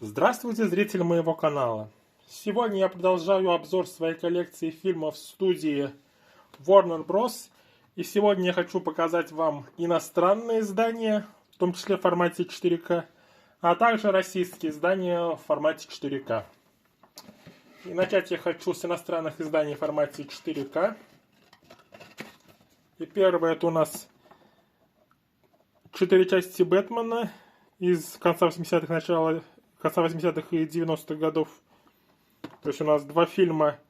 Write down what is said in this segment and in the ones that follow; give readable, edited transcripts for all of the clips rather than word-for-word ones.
Здравствуйте, зрители моего канала! Сегодня я продолжаю обзор своей коллекции фильмов студии Warner Bros. И сегодня я хочу показать вам иностранные издания, в том числе в формате 4К, а также российские издания в формате 4К. И начать я хочу с иностранных изданий в формате 4К. И первое это у нас 4 части Бэтмена из конца 80-х, конца 80-х и 90-х годов. То есть у нас 2 фильма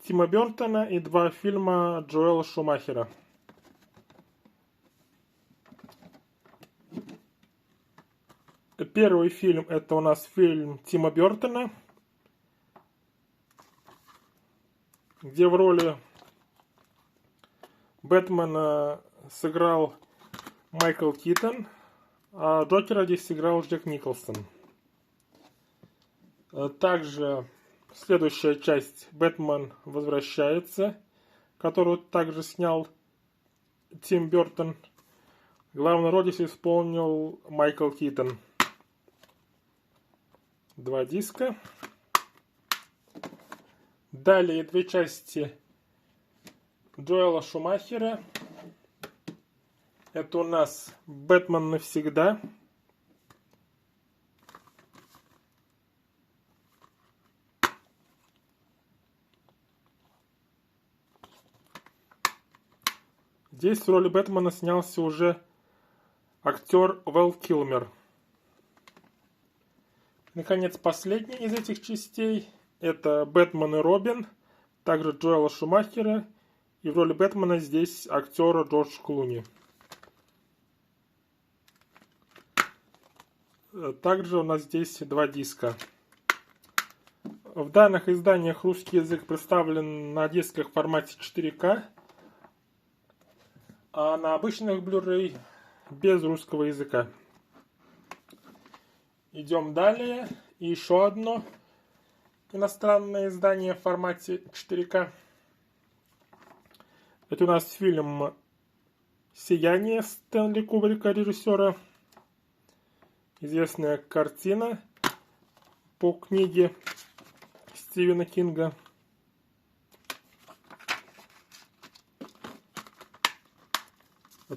Тима Бертона и 2 фильма Джоэла Шумахера. Первый фильм это у нас фильм Тима Бертона, где в роли Бэтмена сыграл Майкл Китон, а Джокера здесь сыграл Джек Николсон. Также следующая часть «Бэтмен возвращается», которую также снял Тим Бертон. Главную роль здесь исполнил Майкл Китон. 2 диска. Далее 2 части Джоэла Шумахера. Это у нас «Бэтмен навсегда». Здесь в роли Бэтмена снялся уже актер Вэл Килмер. Наконец, последняя из этих частей это «Бэтмен и Робин», также Джоэла Шумахера, и в роли Бэтмена здесь актер Джордж Клуни. Также у нас здесь 2 диска. В данных изданиях русский язык представлен на дисках в формате 4К, а на обычных Blu-ray без русского языка. Идем далее. И еще одно иностранное издание в формате 4К. Это у нас фильм «Сияние» Стэнли Кубрика, режиссера. Известная картина по книге Стивена Кинга.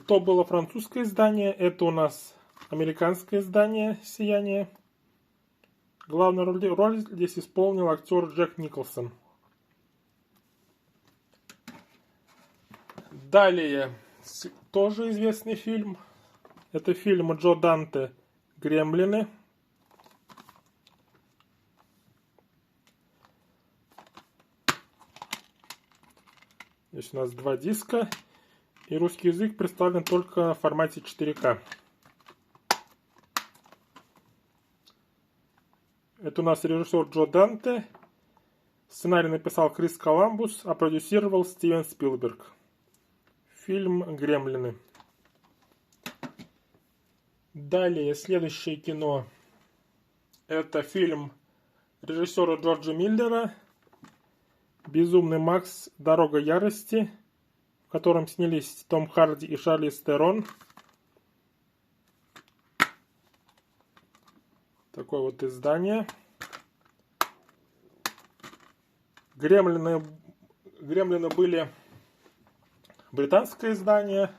То было французское издание, это у нас американское издание «Сияние». Главную роль здесь исполнил актер Джек Николсон. Далее, тоже известный фильм. Это фильм Джо Данте «Гремлины». Здесь у нас 2 диска. И русский язык представлен только в формате 4К. Это у нас режиссер Джо Данте. Сценарий написал Крис Коламбус, а продюсировал Стивен Спилберг. Фильм «Гремлины». Далее, следующее кино. Это фильм режиссера Джорджа Миллера «Безумный Макс. Дорога ярости», в котором снялись Том Харди и Шарлиз Терон. Такое вот издание. Гремлины были британское издание,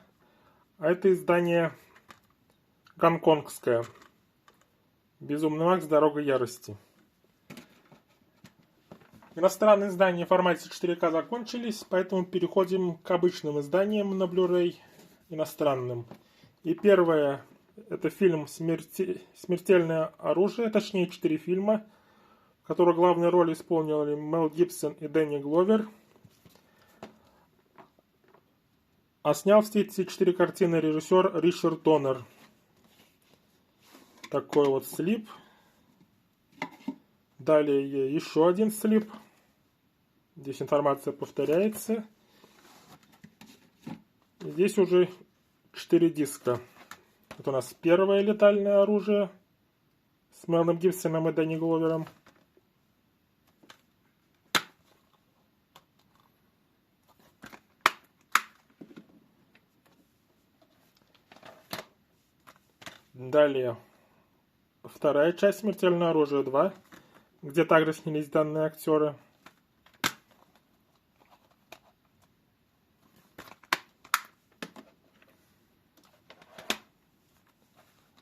а это издание гонконгское. «Безумный Макс. Дорога ярости». Иностранные издания в формате 4К закончились, поэтому переходим к обычным изданиям на Blu-ray иностранным. И первое это фильм «Смертельное оружие», точнее 4 фильма, в которых главные роли исполнили Мел Гибсон и Дэнни Гловер. А снял все эти 4 картины режиссер Ричард Доннер. Такой вот слип. Далее еще один слип. Здесь информация повторяется. Здесь уже 4 диска. Это у нас первое «Летальное оружие» с Мелом Гибсоном и Дэнни Гловером. Далее вторая часть «Смертельное оружие 2», где также снялись данные актеры.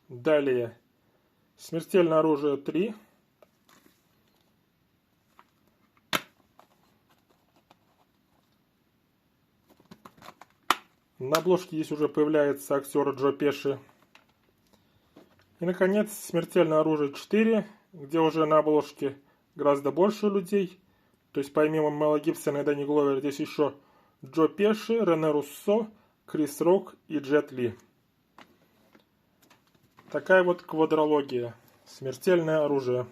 Далее «Смертельное оружие 3». На обложке здесь уже появляется актер Джо Пеши. И, наконец, «Смертельное оружие 4», где уже на обложке гораздо больше людей. То есть, помимо Мела Гибсона и Дэнни Гловера, здесь еще Джо Пеши, Рене Руссо, Крис Рок и Джет Ли. Такая вот квадрология. «Смертельное оружие».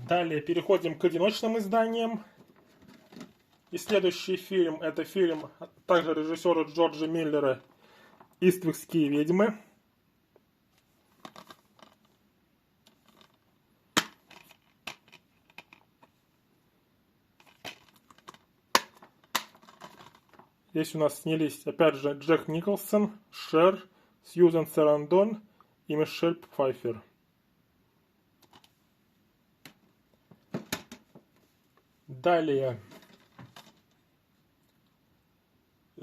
Далее переходим к одиночным изданиям. И следующий фильм, это фильм также режиссера Джорджа Миллера «Иствикские ведьмы». Здесь у нас снялись, опять же, Джек Николсон, Шер, Сьюзан Сарандон и Мишель Пфайффер. Далее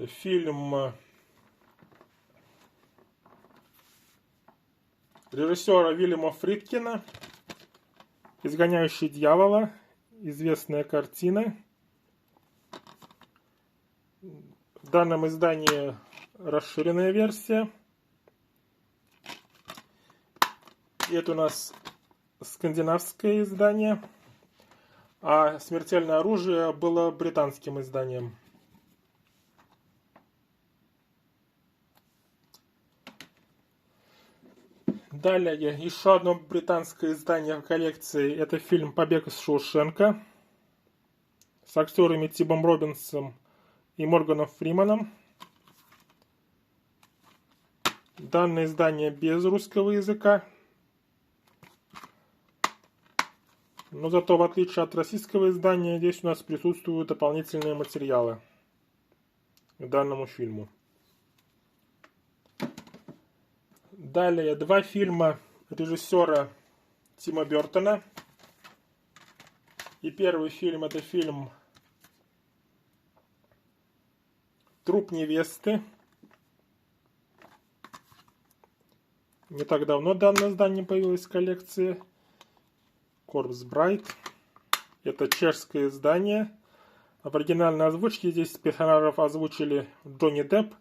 фильм режиссера Вильяма Фридкина «Изгоняющий дьявола», известная картина. В данном издании расширенная версия. И это у нас скандинавское издание. А «Смертельное оружие» было британским изданием. Далее, еще одно британское издание в коллекции. Это фильм «Побег из Шоушенка» с актерами Тибом Робинсом и Морганом Фриманом. Данное издание без русского языка. Но зато, в отличие от российского издания, здесь у нас присутствуют дополнительные материалы к данному фильму. Далее, два фильма режиссера Тима Бертона. И первый фильм — это фильм «Труп невесты». Не так давно данное издание появилось в коллекции. Corpse Bride. Это чешское издание. В оригинальной озвучке здесь персонажей озвучили Джонни Депп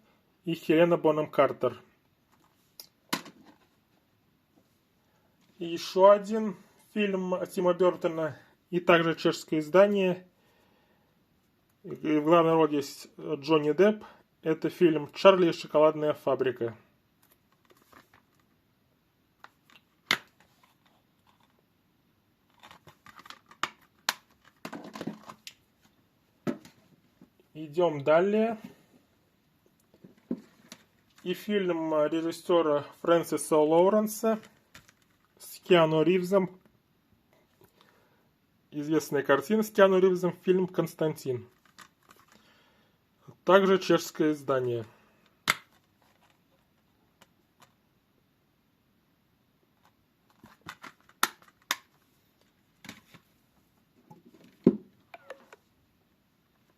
и Хелена Бонем Картер. И еще один фильм Тима Бертона, и также чешское издание. И в главной роли есть Джонни Депп. Это фильм «Чарли и шоколадная фабрика». Идем далее. И фильм режиссера Фрэнсиса Лоуренса с Киану Ривзом. Известная картина с Киану Ривзом, фильм «Константин». Также чешское издание.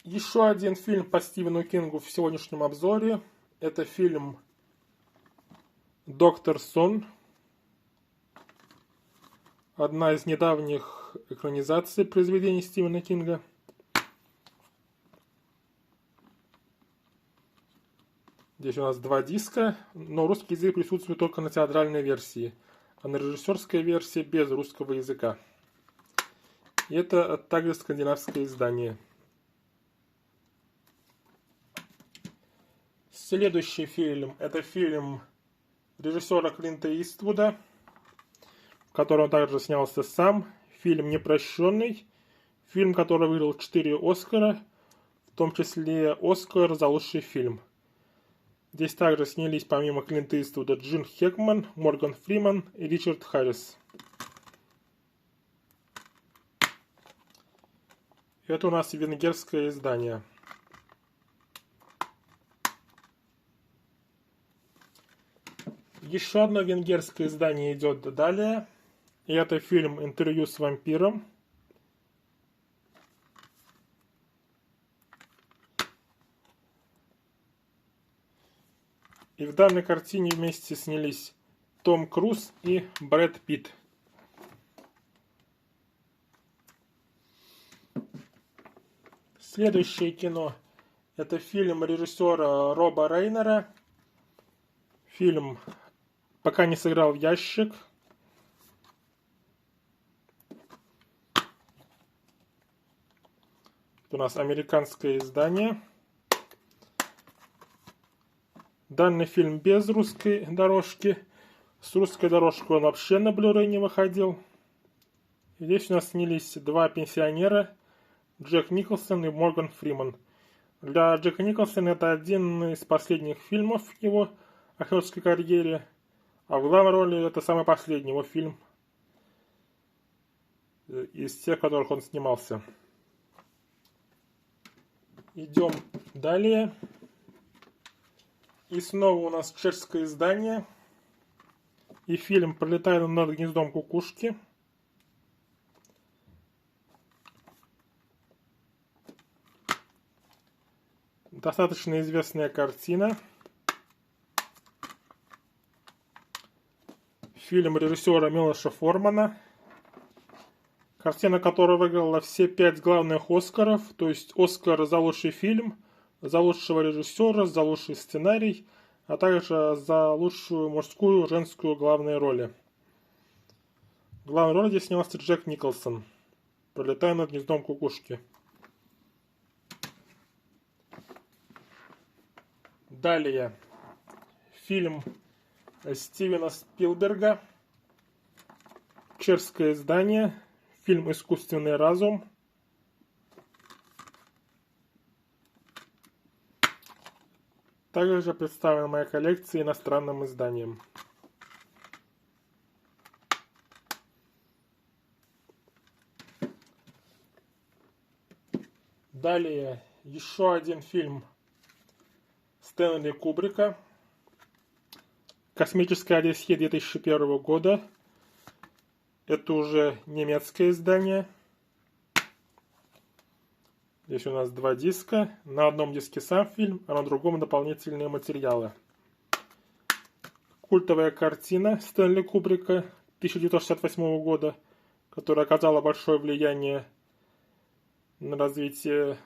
Еще один фильм по Стивену Кингу в сегодняшнем обзоре. Это фильм «Доктор Сон». Одна из недавних экранизаций произведений Стивена Кинга. Здесь у нас два диска, но русский язык присутствует только на театральной версии, а на режиссерской версии без русского языка. И это также скандинавское издание. Следующий фильм — это фильм режиссера Клинта Иствуда, в котором он также снялся сам. Фильм «Непрощенный». Фильм, который выиграл 4 Оскара, в том числе Оскар за лучший фильм. Здесь также снялись помимо Клинта Иствуда Джин Хекман, Морган Фриман и Ричард Харрис. Это у нас венгерское издание. Еще одно венгерское издание идет далее. И это фильм «Интервью с вампиром». И в данной картине вместе снялись Том Круз и Брэд Питт. Следующее кино – это фильм режиссера Роба Рейнера. Фильм «Пока не сыграл в ящик». Это у нас американское издание. Данный фильм без русской дорожки. С русской дорожкой он вообще на Blu-ray не выходил. Здесь у нас снялись два пенсионера, Джек Николсон и Морган Фриман. Для Джека Николсона это один из последних фильмов его актерской карьере, а в главной роли это самый последний его фильм из тех, в которых он снимался. Идем далее. И снова у нас чешское издание. И фильм «Пролетая над гнездом кукушки». Достаточно известная картина. Фильм режиссера Милоша Формана. Картина, которая выиграла все 5 главных Оскаров. То есть Оскар за лучший фильм, за лучшего режиссера, за лучший сценарий, а также за лучшую мужскую и женскую главные роли. В главной роли здесь снялся Джек Николсон, «Пролетая над гнездом кукушки». Далее фильм Стивена Спилберга, чешское издание, фильм «Искусственный разум». Также представлен в моей коллекции иностранным изданием. Далее еще один фильм Стэнли Кубрика «Космическая Одиссея» 2001 года. Это уже немецкое издание. Здесь у нас два диска. На одном диске сам фильм, а на другом дополнительные материалы. Культовая картина Стэнли Кубрика 1968 года, которая оказала большое влияние на развитие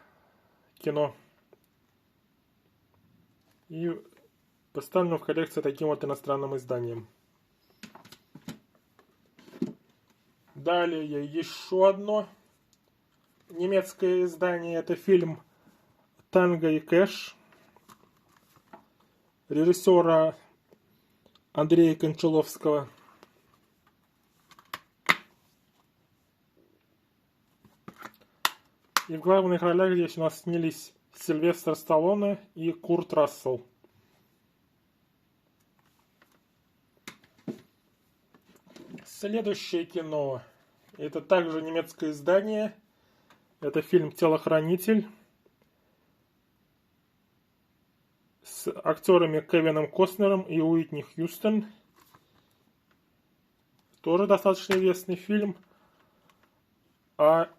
кино. И поставлена в коллекцию таким вот иностранным изданием. Далее еще одно немецкое издание. Это фильм «Танго и Кэш» режиссера Андрея Кончаловского. И в главных ролях здесь у нас снялись Сильвестр Сталлоне и Курт Рассел. Следующее кино. Это также немецкое издание. Это фильм «Телохранитель» с актерами Кевином Костнером и Уитни Хьюстон. Тоже достаточно известный фильм. А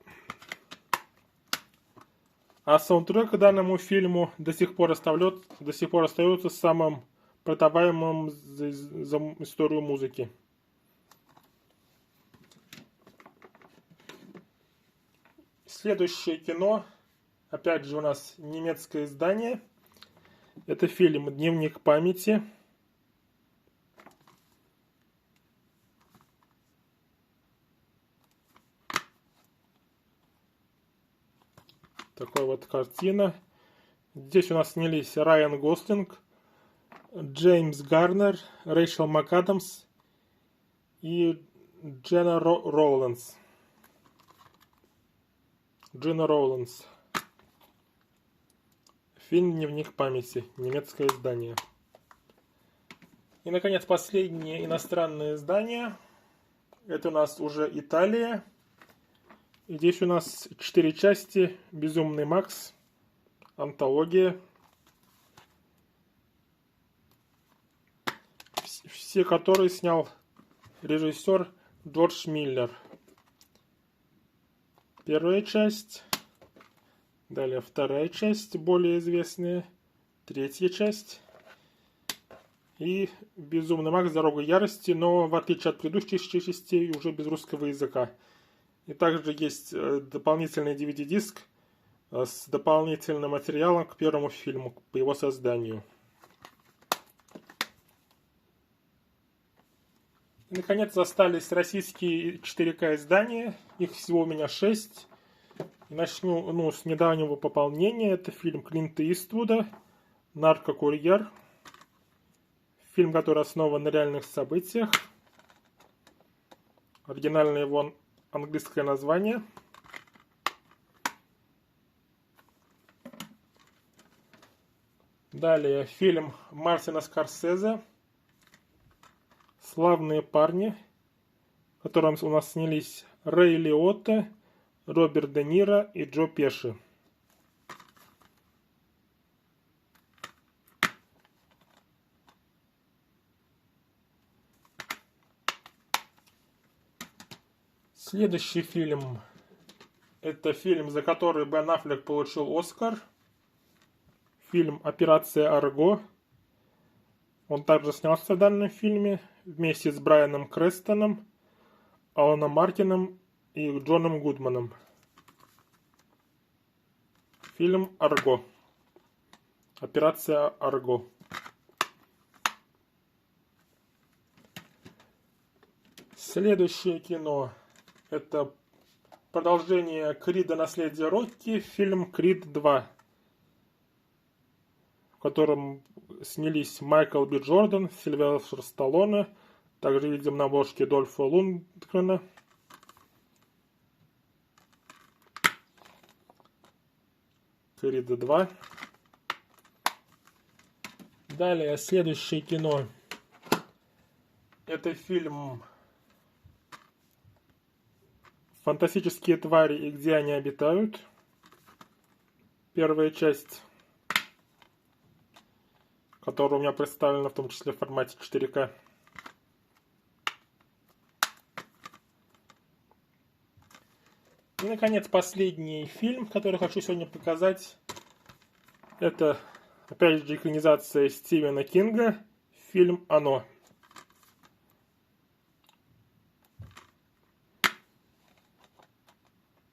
саундтрек к данному фильму до сих пор остается самым продаваемым за историю музыки. Следующее кино, опять же у нас немецкое издание. Это фильм «Дневник памяти». Такая вот картина. Здесь у нас снялись Райан Гослинг, Джеймс Гарнер, Рэйчел МакАдамс и Джина Роулинс. Фильм «Дневник памяти», немецкое издание. И, наконец, последнее иностранное издание. Это у нас уже Италия. И здесь у нас 4 части. «Безумный Макс», антология. все которые снял режиссер Джордж Миллер. Первая часть, далее вторая часть, более известная, третья часть и Безумный Макс Дорога ярости, но в отличие от предыдущих частей уже без русского языка. И также есть дополнительный DVD-диск с дополнительным материалом к первому фильму, по его созданию. И, наконец, остались российские 4К издания. Их всего у меня 6. И начну с недавнего пополнения. Это фильм Клинта Иствуда «Наркокурьер». Фильм, который основан на реальных событиях. Оригинальное его английское название. Далее фильм Мартина Скорсезе «Славные парни», в котором у нас снялись Рэй Лиотта, Роберт Де Ниро и Джо Пеши. Следующий фильм — это фильм, за который Бен Аффлек получил Оскар. Фильм «Операция Арго». Он также снялся в данном фильме вместе с Брайаном Крэстоном, Аланом Мартином и Джоном Гудманом. Фильм «Арго». «Операция Арго». Следующее кино — это продолжение Крида «Наследие Рокки», фильм «Крид 2», в котором снялись Майкл Би Джордан, Сильвестр Сталлоне, также видим на обложке Дольфа Лундгрена. Крид 2. Далее, следующее кино — это фильм «Фантастические твари и где они обитают». Первая часть, которая у меня представлена в том числе в формате 4К. И, наконец, последний фильм, который хочу сегодня показать, это, опять же, экранизация Стивена Кинга, фильм «Оно».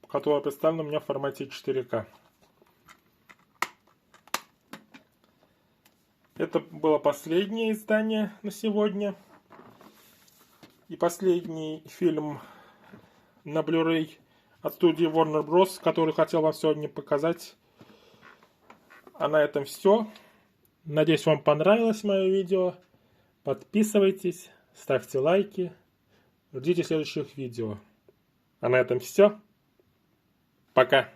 Которая представлена у меня в формате 4К. Это было последнее издание на сегодня. И последний фильм на Blu-ray от студии Warner Bros., который хотел вам сегодня показать. А на этом все. Надеюсь, вам понравилось мое видео. Подписывайтесь, ставьте лайки. Ждите следующих видео. А на этом все. Пока.